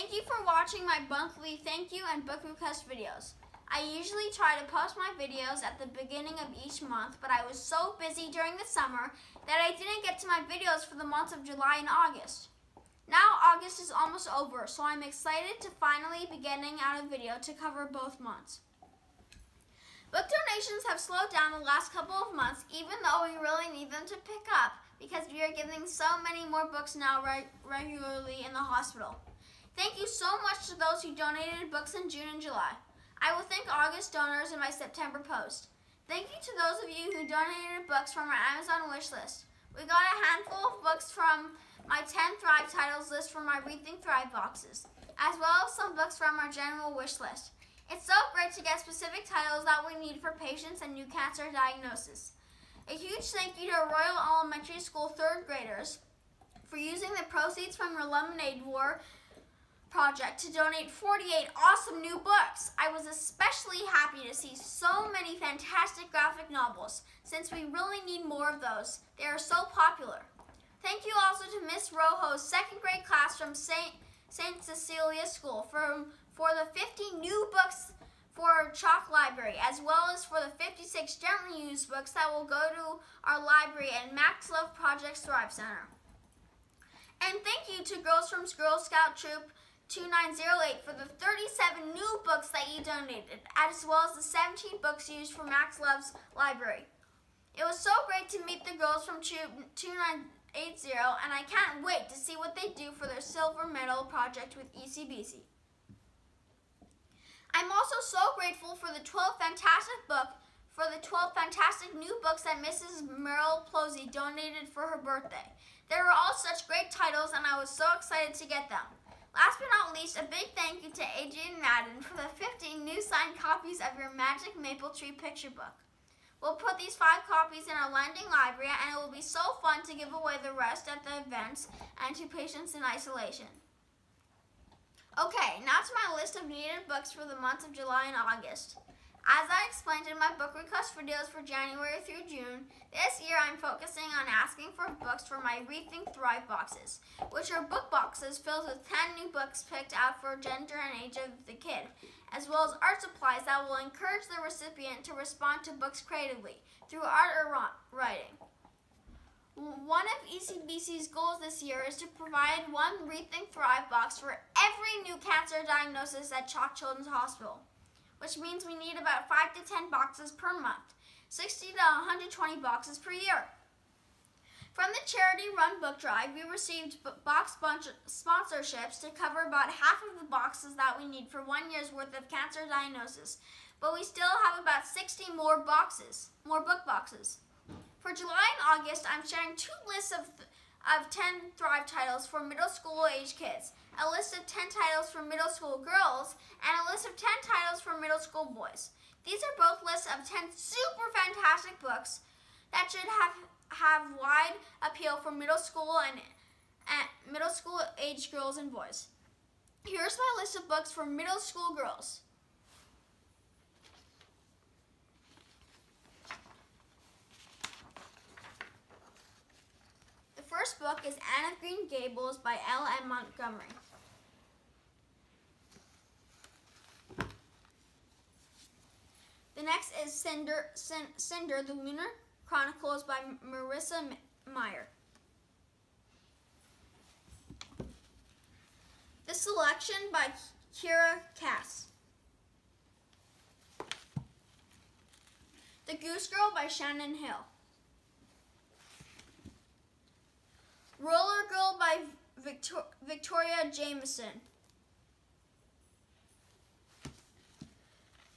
Thank you for watching my monthly thank you and book request videos. I usually try to post my videos at the beginning of each month, but I was so busy during the summer that I didn't get to my videos for the months of July and August. Now August is almost over, so I'm excited to finally be getting out a video to cover both months. Book donations have slowed down the last couple of months, even though we really need them to pick up because we are giving so many more books now regularly in the hospital. Thank you so much to those who donated books in June and July. I will thank August donors in my September post. Thank you to those of you who donated books from our Amazon wish list. We got a handful of books from my 10 Thrive titles list from my Rethink Thrive boxes, as well as some books from our general wish list. It's so great to get specific titles that we need for patients and new cancer diagnosis. A huge thank you to Royal Elementary School 3rd graders for using the proceeds from your Lemonade War project to donate 48 awesome new books. I was especially happy to see so many fantastic graphic novels, since we really need more of those. They are so popular. Thank you also to Miss Rojo's 2nd grade class from St. Cecilia School for the 50 new books for Chalk Library, as well as for the 56 gently used books that will go to our library and Max Love Project's Thrive Center. And thank you to Girls from Girl Scout Troop 2908 for the 37 new books that you donated, as well as the 17 books used for Max Love's library. It was so great to meet the girls from Troop 2980, and I can't wait to see what they do for their silver medal project with ECBC. I'm also so grateful for the 12 fantastic new books that Mrs. Merrill Plosey donated for her birthday. They were all such great titles, and I was so excited to get them. Last but not least, a big thank you to Adrian Madden for the 15 new signed copies of your Magic Maple Tree picture book. We'll put these 5 copies in our lending library, and it will be so fun to give away the rest at the events and to patients in isolation. Okay, now to my list of needed books for the months of July and August. As I explained in my book request videos for January through June, this year I'm focusing on asking for books for my Rethink Thrive boxes, which are book boxes filled with 10 new books picked out for gender and age of the kid, as well as art supplies that will encourage the recipient to respond to books creatively through art or writing. One of ECBC's goals this year is to provide one Rethink Thrive box for every new cancer diagnosis at Chalk Children's Hospital, which means we need about 5 to 10 boxes per month, 60 to 120 boxes per year. From the charity-run book drive, we received box sponsorships to cover about half of the boxes that we need for 1 year's worth of cancer diagnosis, but we still have about 60 more book boxes. For July and August, I'm sharing 2 lists of 10 Thrive titles for middle school age kids, a list of 10 titles for middle school girls, and a list of 10 titles for middle school boys. These are both lists of 10 super fantastic books that should have wide appeal for middle school and middle school age girls and boys. Here's my list of books for middle school girls. The first book is Anne of Green Gables by L.M. Montgomery. The next is Cinder, the Lunar Chronicles by Marissa Meyer. The Selection by Kira Cass. The Goose Girl by Shannon Hill. Roller Girl by Victoria Jameson.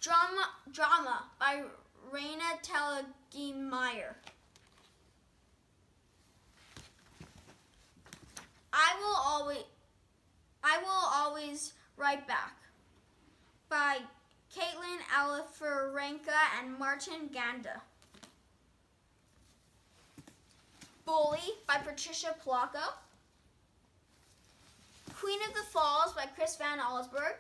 Drama by Raina Telegi-Meyer. I will always write back by Caitlin Aliferenka and Martin Ganda. Bully by Patricia Polacco. Queen of the Falls by Chris Van Allsburg.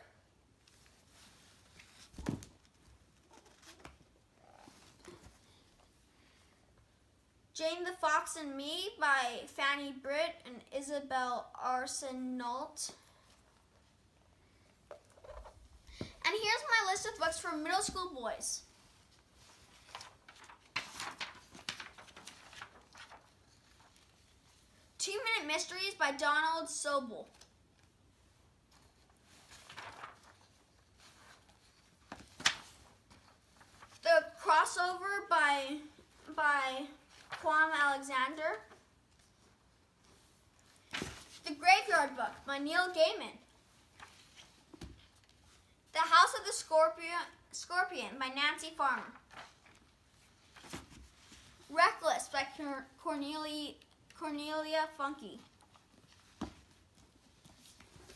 Jane the Fox and Me by Fanny Britt and Isabel Arsenault. here's my list of books for middle school boys. Two-Minute Mysteries by Donald Sobel. The Crossover by Kwame Alexander. The Graveyard Book by Neil Gaiman. The House of the Scorpion by Nancy Farmer. Reckless by Cornelia Funke.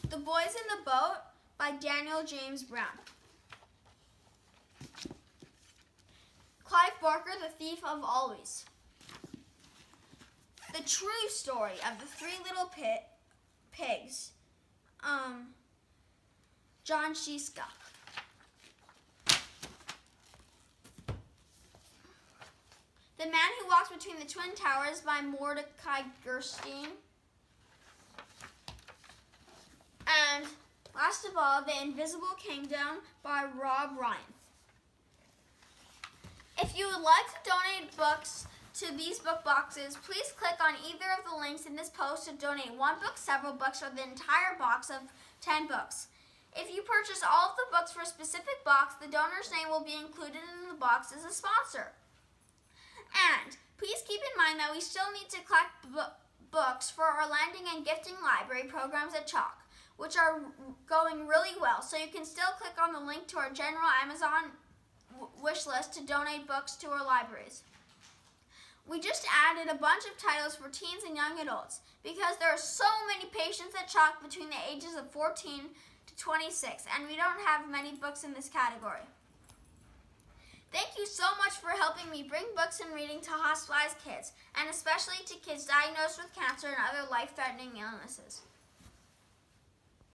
The Boys in the Boat by Daniel James Brown. Clive Barker, The Thief of Always. The True Story of the Three Little Pigs. John Shiska. The Man Who Walks Between the Twin Towers by Mordecai Gerstein. And last of all, The Invisible Kingdom by Rob Ryan. If you would like to donate books to these book boxes, please click on either of the links in this post to donate one book, several books, or the entire box of 10 books. If you purchase all of the books for a specific box, the donor's name will be included in the box as a sponsor. And please keep in mind that we still need to collect books for our lending and gifting library programs at Chalk, which are going really well, so you can still click on the link to our general Amazon wish list to donate books to our libraries. We just added a bunch of titles for teens and young adults because there are so many patients at Chalk between the ages of 14 to 26, and we don't have many books in this category. Thank you so much for helping me bring books and reading to hospitalized kids, and especially to kids diagnosed with cancer and other life-threatening illnesses.